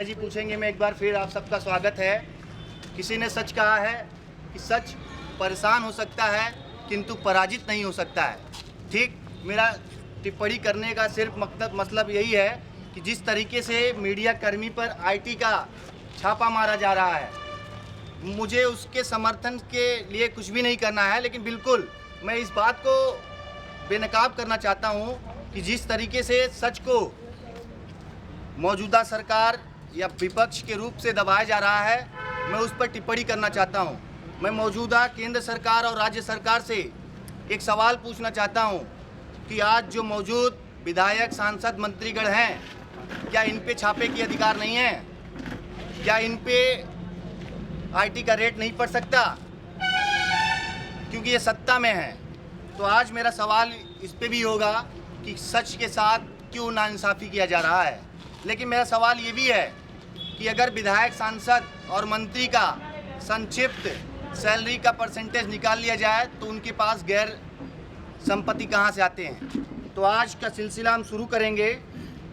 जी पूछेंगे में एक बार फिर आप सबका स्वागत है। किसी ने सच कहा है कि सच परेशान हो सकता है किंतु पराजित नहीं हो सकता है। ठीक, मेरा टिप्पणी करने का सिर्फ मतलब यही है कि जिस तरीके से मीडिया कर्मी पर आईटी का छापा मारा जा रहा है, मुझे उसके समर्थन के लिए कुछ भी नहीं करना है, लेकिन बिल्कुल मैं इस बात को बेनकाब करना चाहता हूँ कि जिस तरीके से सच को मौजूदा सरकार या विपक्ष के रूप से दबाया जा रहा है, मैं उस पर टिप्पणी करना चाहता हूं। मैं मौजूदा केंद्र सरकार और राज्य सरकार से एक सवाल पूछना चाहता हूं कि आज जो मौजूद विधायक, सांसद, मंत्रीगण हैं, क्या इन पे छापे की अधिकार नहीं है? क्या इन पे आईटी का रेट नहीं पड़ सकता क्योंकि ये सत्ता में है? तो आज मेरा सवाल इस पे भी होगा कि सच के साथ क्यों नाइंसाफ़ी किया जा रहा है। लेकिन मेरा सवाल ये भी है कि अगर विधायक, सांसद और मंत्री का संक्षिप्त सैलरी का परसेंटेज निकाल लिया जाए तो उनके पास गैर संपत्ति कहाँ से आते हैं? तो आज का सिलसिला हम शुरू करेंगे,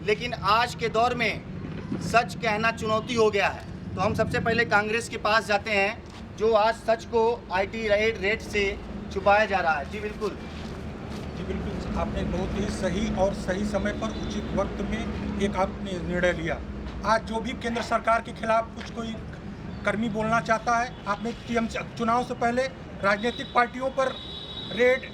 लेकिन आज के दौर में सच कहना चुनौती हो गया है। तो हम सबसे पहले कांग्रेस के पास जाते हैं, जो आज सच को आईटी रेट से छुपाया जा रहा है। जी बिल्कुल, आपने बहुत ही सही और सही समय पर उचित वक्त में एक आपने निर्णय लिया। आज जो भी केंद्र सरकार के खिलाफ कुछ कोई कर्मी बोलना चाहता है, आपने चुनाव से पहले राजनीतिक पार्टियों पर रेड,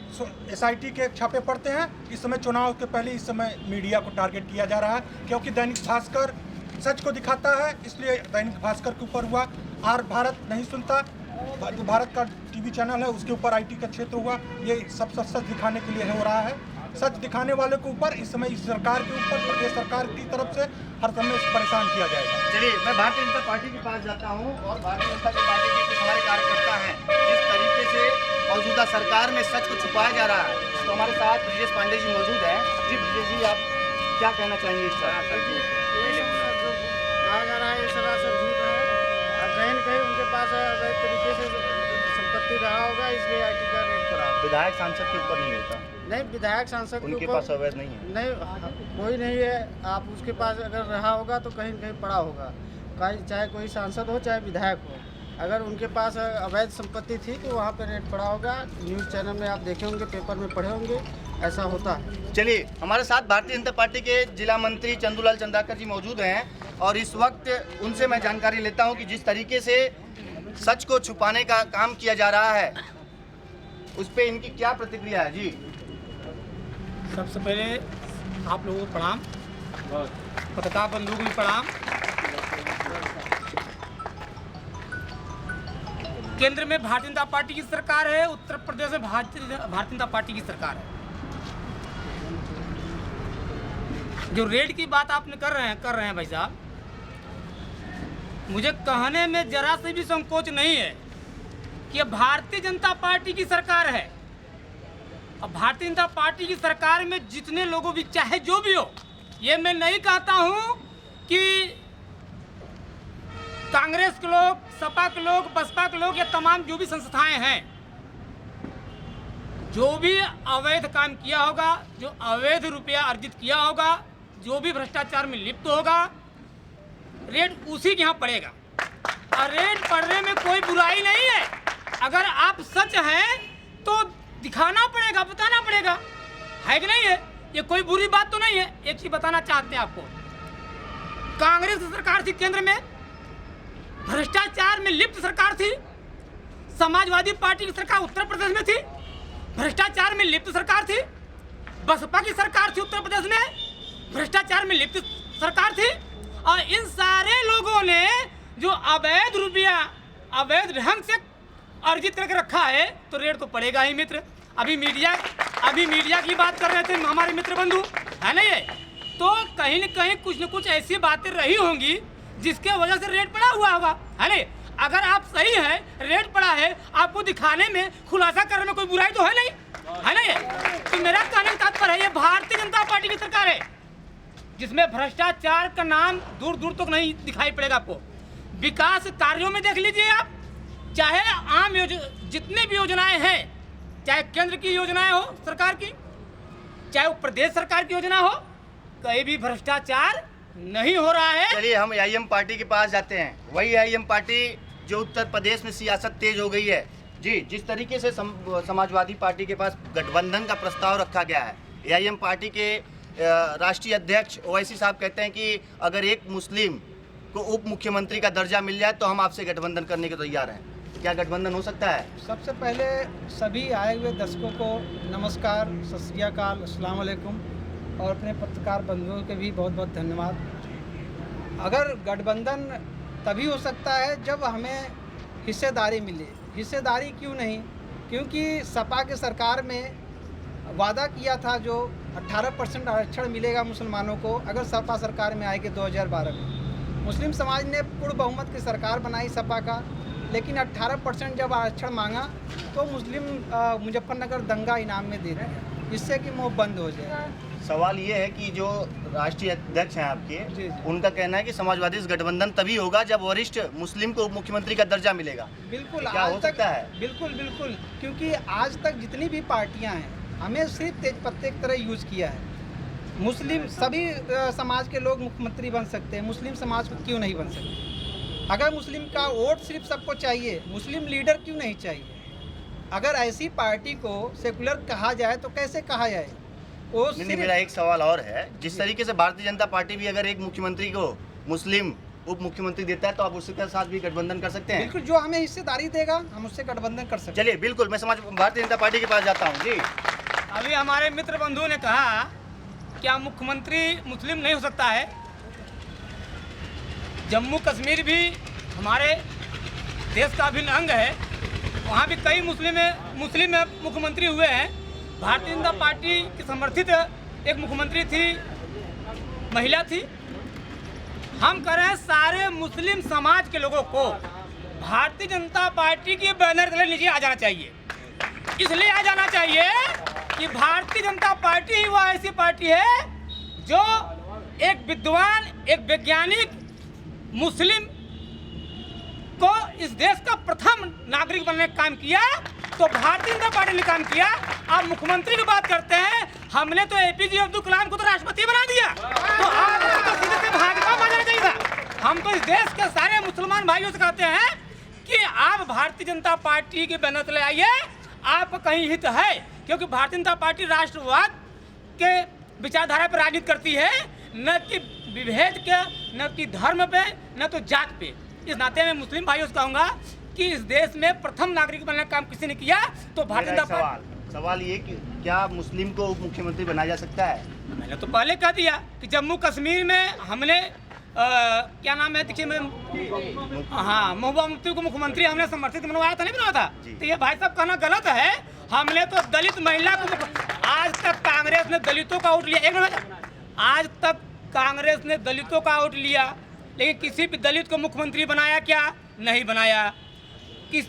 एसआईटी के छापे पड़ते हैं। इस समय चुनाव के पहले इस समय मीडिया को टारगेट किया जा रहा है, क्योंकि दैनिक भास्कर सच को दिखाता है, इसलिए दैनिक भास्कर के ऊपर हुआ। आर भारत नहीं सुनता, जो भारत का टीवी चैनल है उसके ऊपर आईटी का क्षेत्र हुआ। ये सब सच दिखाने के लिए हो रहा है। सच दिखाने वाले के ऊपर इस समय इस सरकार के ऊपर, प्रदेश सरकार की तरफ से हर समय परेशान किया जाएगा। चलिए मैं भारतीय जनता पार्टी के पास जाता हूं और भारतीय जनता पार्टी के कुछ हमारे कार्यकर्ता हैं, जिस तरीके से मौजूदा सरकार में सच को छुपाया जा रहा है। तो हमारे साथ ब्रजेश पांडे जी मौजूद हैं। जी ब्रजेश जी, आप क्या कहना चाहेंगे इस पर? कहा जा रहा है ये सरासर झूठ है। कहीं न कहीं उनके पास अवैध तरीके से संपत्ति रहा होगा, इसलिए आईटी का रेट पड़ा। विधायक, सांसद के ऊपर नहीं होता? नहीं, विधायक, सांसद उनके पास अवैध नहीं है? नहीं, कोई नहीं है। आप उसके पास अगर रहा होगा तो कहीं न कहीं पड़ा होगा। चाहे कोई सांसद हो चाहे विधायक हो, अगर उनके पास अवैध संपत्ति थी तो वहाँ पर रेट पड़ा होगा। न्यूज़ चैनल में आप देखे होंगे, पेपर में पढ़े होंगे, ऐसा होता है। चलिए, हमारे साथ भारतीय जनता पार्टी के जिला मंत्री चंदूलाल चंद्राकर जी मौजूद हैं और इस वक्त उनसे मैं जानकारी लेता हूं कि जिस तरीके से सच को छुपाने का काम किया जा रहा है, उस पर इनकी क्या प्रतिक्रिया है? जी सबसे पहले आप लोगों को प्रणाम, पत्रकार बंधुओं को भी प्रणाम। केंद्र में भारतीय जनता पार्टी की सरकार है, उत्तर प्रदेश में भारतीय जनता पार्टी की सरकार है। जो रेड की बात आपने कर रहे हैं भाई साहब, मुझे कहने में जरा से भी संकोच नहीं है कि ये भारतीय जनता पार्टी की सरकार है। और भारतीय जनता पार्टी की सरकार में जितने लोगों भी, चाहे जो भी हो, ये मैं नहीं कहता हूं कि कांग्रेस के लोग, सपा के लोग, बसपा के लोग, या तमाम जो भी संस्थाएं हैं, जो भी अवैध काम किया होगा, जो अवैध रुपया अर्जित किया होगा, जो भी भ्रष्टाचार में लिप्त होगा, रेट उसी के यहाँ पड़ेगा। और रेट पड़ने में कोई बुराई नहीं है। अगर आप सच हैं तो दिखाना पड़ेगा, बताना पड़ेगा, है कि नहीं है? ये कोई बुरी बात तो नहीं है। एक चीज बताना चाहते हैं आपको, कांग्रेस की सरकार थी केंद्र में, भ्रष्टाचार में लिप्त सरकार थी। समाजवादी पार्टी की सरकार उत्तर प्रदेश में थी, भ्रष्टाचार में लिप्त सरकार थी। बसपा की सरकार थी उत्तर प्रदेश में, भ्रष्टाचार में लिप्त सरकार थी। और इन सारे लोगों ने जो अवैध रुपया अवैध ढंग से अर्जित करके रखा है, तो रेट तो पड़ेगा ही मित्र। अभी मीडिया की बात कर रहे थे हमारे मित्र बंधु, है ना? ये तो कहीं न कहीं कुछ न कुछ ऐसी बातें रही होंगी जिसके वजह से रेट पड़ा हुआ होगा, है ना? अगर आप सही है, रेट पड़ा है, आपको दिखाने में, खुलासा करने में कोई बुराई तो है नहीं, है ना? ये तो मेरा कहने का तात्पर्य है, ये भारतीय जनता पार्टी की सरकार है जिसमें भ्रष्टाचार का नाम दूर दूर तक नहीं दिखाई पड़ेगा आपको। विकास कार्यों में देख लीजिए आप, चाहे आम जितने भी योजनाएं हैं, चाहे केंद्र की योजनाएं हो सरकार की, चाहे वो प्रदेश सरकार की योजना हो, कहीं भी भ्रष्टाचार नहीं हो रहा है। चलिए हम AIM पार्टी के पास जाते हैं। वही AIM पार्टी जो उत्तर प्रदेश में सियासत तेज हो गई है। जी, जिस तरीके से समाजवादी पार्टी के पास गठबंधन का प्रस्ताव रखा गया है, AIM पार्टी के राष्ट्रीय अध्यक्ष ओवैसी साहब कहते हैं कि अगर एक मुस्लिम को उप मुख्यमंत्री का दर्जा मिल जाए तो हम आपसे गठबंधन करने के तैयार हैं। क्या गठबंधन हो सकता है? सबसे पहले सभी आए हुए दर्शकों को नमस्कार, सत श्री अकाल, अस्सलाम वालेकुम और अपने पत्रकार बंधुओं के भी बहुत बहुत धन्यवाद। अगर गठबंधन तभी हो सकता है जब हमें हिस्सेदारी मिले। हिस्सेदारी क्यों नहीं? क्योंकि सपा के सरकार में वादा किया था जो 18% आरक्षण मिलेगा मुसलमानों को अगर सपा सरकार में आएगी 2012 में। मुस्लिम समाज ने पूर्ण बहुमत की सरकार बनाई सपा का, लेकिन 18% जब आरक्षण मांगा तो मुस्लिम मुजफ्फरनगर दंगा इनाम में दे दिया, जिससे कि मुँह बंद हो जाए। सवाल ये है कि जो राष्ट्रीय अध्यक्ष हैं आपके, जी। उनका कहना है कि समाजवादी गठबंधन तभी होगा जब वरिष्ठ मुस्लिम को उप मुख्यमंत्री का दर्जा मिलेगा। बिल्कुल, क्या हो सकता है? बिल्कुल बिल्कुल, क्योंकि आज तक जितनी भी पार्टियां हैं हमें सिर्फ तेज पत्ते की तरह यूज़ किया है। मुस्लिम सभी समाज के लोग मुख्यमंत्री बन सकते हैं, मुस्लिम समाज को क्यों नहीं बन सकते? अगर मुस्लिम का वोट सिर्फ सबको चाहिए, मुस्लिम लीडर क्यों नहीं चाहिए? अगर ऐसी पार्टी को सेकुलर कहा जाए तो कैसे कहा जाए? वो नहीं, मेरा एक सवाल और है। जिस तरीके से भारतीय जनता पार्टी भी अगर एक मुख्यमंत्री को मुस्लिम उप मुख्यमंत्री देता है तो आप उसके साथ भी गठबंधन कर सकते हैं? बिल्कुल, जो हमें हिस्सेदारी देगा हम उससे गठबंधन कर सकते हैं। चलिए, बिल्कुल, मैं भारतीय जनता पार्टी के पास जाता हूँ। जी, अभी हमारे मित्र बंधु ने कहा क्या मुख्यमंत्री मुस्लिम नहीं हो सकता है? जम्मू कश्मीर भी हमारे देश का अभिन्न अंग है, वहाँ भी कई मुस्लिम मुख्यमंत्री हुए हैं। भारतीय जनता पार्टी की समर्थित एक मुख्यमंत्री थी, महिला थी। हम कह रहे हैं सारे मुस्लिम समाज के लोगों को भारतीय जनता पार्टी के बैनर तले नीचे आ जाना चाहिए। इसलिए आ जाना चाहिए कि भारतीय जनता पार्टी ही वह ऐसी पार्टी है जो एक विद्वान, एक वैज्ञानिक मुस्लिम को इस देश का प्रथम नागरिक बनने का काम किया, तो भारतीय जनता पार्टी ने काम किया। आप मुख्यमंत्री की बात करते हैं, हमने तो APJ अब्दुल कलाम को तो राष्ट्रपति बना दिया, तो आपको तो सीधे से भाजपा में जाना चाहिए था। हम तो इस देश के सारे मुसलमान भाइयों से कहते हैं कि आप भारतीय जनता पार्टी के बैनर तले आइए, आपका कहीं हित है, क्योंकि भारतीय जनता पार्टी राष्ट्रवाद के विचारधारा पर राजनीति करती है, न कि विभेद के, न कि धर्म पे, न तो जात पे। इस नाते मैं मुस्लिम भाइयों से कहूँगा कि इस देश में प्रथम नागरिक बनने का काम किसी ने किया तो भारतीय जनता पार्टी। सवाल ये कि क्या मुस्लिम को उप मुख्यमंत्री बनाया जा सकता है? मैंने तो पहले कह दिया कि जम्मू कश्मीर में हमने क्या नाम है, देखिए हाँ, महबूबा मुफ्ती को मुख्यमंत्री हमने समर्थित बनवाया था, नहीं बनवाया था? तो ये भाई साहब कहना गलत है। हमने तो दलित महिला को, आज तक कांग्रेस ने दलितों का वोट लिया, एक मिनट, आज तक कांग्रेस ने दलितों का वोट लिया, लेकिन किसी भी दलित को मुख्यमंत्री बनाया क्या? नहीं बनाया। किस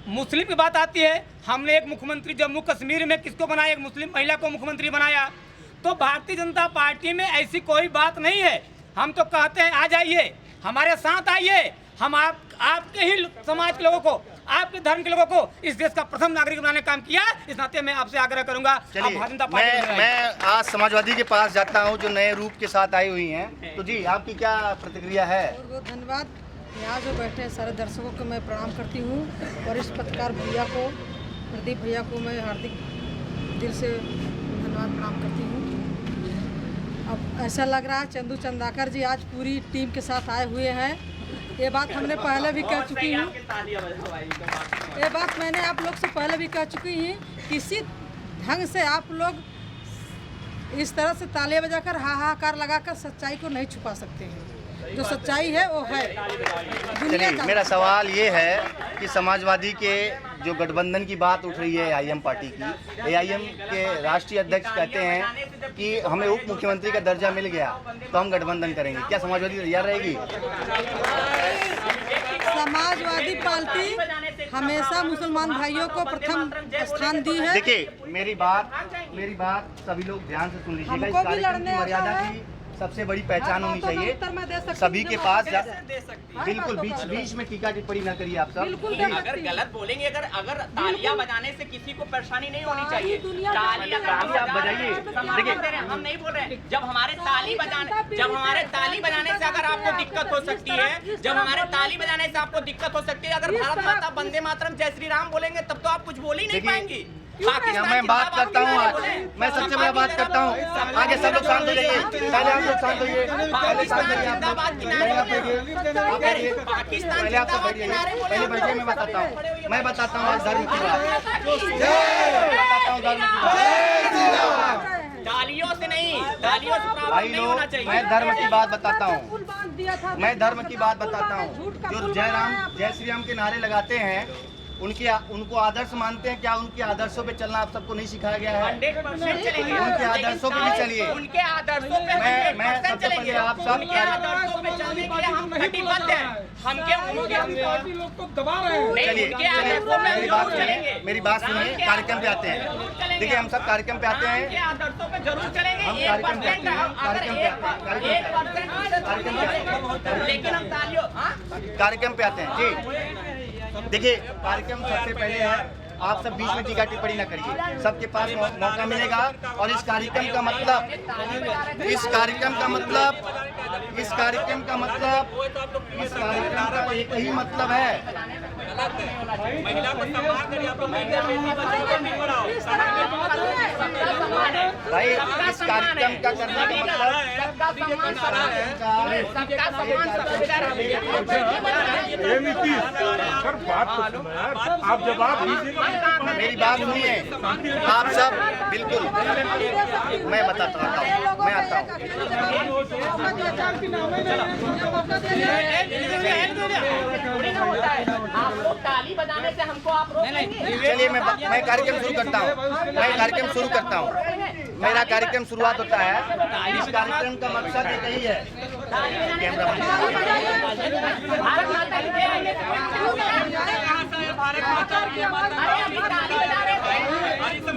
मुस्लिम की बात आती है, हमने एक मुख्यमंत्री जम्मू कश्मीर में किसको बनाया? एक मुस्लिम महिला को मुख्यमंत्री बनाया। तो भारतीय जनता पार्टी में ऐसी कोई बात नहीं है। हम तो कहते हैं आ जाइए, हमारे साथ आइए, हम आपके ही समाज के लोगों को, आपके धर्म के लोगों को इस देश का प्रथम नागरिक बनाने का काम किया। इस नाते मैं आपसे आग्रह करूंगा। मैं आज समाजवादी के पास जाता हूं जो नए रूप के साथ आई हुई हैं। तो जी, आपकी क्या प्रतिक्रिया है? बहुत बहुत धन्यवाद। यहाँ जो बैठे हैं सारे दर्शकों को मैं प्रणाम करती हूँ और इस पत्रकार भैया को, प्रदीप भैया को मैं हार्दिक दिल से धन्यवाद प्रणाम करती हूँ। अब ऐसा लग रहा है चंदू चंदाकर जी आज पूरी टीम के साथ आए हुए हैं। ये बात हमने पहले भी कह चुकी हूँ, ये बात मैंने आप लोग से पहले भी कह चुकी हूँ। किसी ढंग से आप लोग इस तरह से तालियां बजाकर हाहाकार लगाकर सच्चाई को नहीं छुपा सकते हैं। जो सच्चाई है वो है। चलिए, मेरा सवाल ये है कि समाजवादी के जो गठबंधन की बात उठ रही है AIM पार्टी की, AIM के राष्ट्रीय अध्यक्ष कहते हैं कि हमें उप मुख्यमंत्री का दर्जा मिल गया तो हम गठबंधन करेंगे। क्या समाजवादी तैयार रहेगी? समाजवादी पार्टी हमेशा मुसलमान भाइयों को प्रथम स्थान दी है। देखिए, मेरी बात सभी लोग ध्यान से सुन लीजिएगा। इस हमको भी कार्यक्रम लड़ने की आता मर्यादा है। की सबसे बड़ी पहचान होनी तो मैं चाहिए उत्तर में दे सकती सभी हूँ, के मुझे पास। मौका दे दे। बिल्कुल बीच बीच में टीका टिप्पणी ना करिए आप सब। बिल्कुल प्लीज। अगर गलत बोलेंगे, अगर तालियां बजाने से किसी को परेशानी नहीं होनी चाहिए। दुनिया में तालियां तालियां आप बजाइए। देखिए हम नहीं बोल रहे, जब हमारे ताली बजाने से अगर आपको दिक्कत हो सकती है, जब हमारे ताली बजाने से आपको दिक्कत हो सकती है, अगर भारत माता वंदे मातरम जय श्री राम बोलेंगे तब तो आप कुछ बोल ही नहीं देखिए, पाएंगी। मैं बात करता हूँ आज, मैं सबसे बड़ा बात करता हूँ। आगे सब लोग शांत हो जाइए, पहले आप लोग शांत होइए, पहले शांत होइए आप लोग। पहले आप बैठिए, पहले आप सब बैठिए, पहले बैठिए, मैं बताता हूँ आज धर्म की बात। बताता हूँ धर्म की बात। तालियों से नहीं, तालियों से प्रॉब्लम भाई नहीं होना लोग, चाहिए। मैं धर्म की बात बताता हूँ, पुल बांध दिया था। मैं धर्म की बात बताता हूँ। जो जय श्री राम के नारे लगाते हैं, उनको आदर्श मानते हैं क्या? उनके आदर्शों पे चलना आप सबको नहीं सिखाया गया है? 100% चलेंगे। उनके आदर्शों पे भी चलिए। उनके आदर्शों पे मैं 100% सबसे पहले चलेंगे। आप सब उनके आदर्शों पे चलने के लिए हम कटिबद्ध हैं। पार्टी लोग तो दबा रहे हैं। नहीं, चलिए उनके आदर्शों पे मेरी जरूर बात चलेंगे। सुनिए, मेरी बात सुनिए। कार्यक्रम पे आते हैं। देखिए हम सब कार्यक्रम पे आते उनके हैं। आदर्शों पे जरूर चलेंगे। हम 1% कार्यक्रम पे लेकिन हम तालियों कार्यक्रम पे आते हैं जी। देखिए कार्यक्रम सबसे पहले है, आप सब बीच में टीका टिप्पणी ना करिए, सबके पास मौका मिलेगा। और इस कार्यक्रम का मतलब का एक ही मतलब है। महिला को सम्मान करिए। आप भाई इस कार्यक्रम का करने का आप जवाब दीजिए। मेरी बात सुनिए आप सब, बिल्कुल मैं बताता हूँ, मैं आता हूँ। आप लोग ताली बजाने से हमको आप रोक देंगे। चलिए मैं कार्यक्रम शुरू करता हूँ। मेरा कार्यक्रम शुरुआत होता है। इस कार्यक्रम का मकसद एक ही है। कैमरा भारत माता की जय आइए। भारत माता की ताली बजा रहे थे। ताली बजाने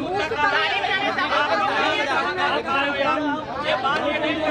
से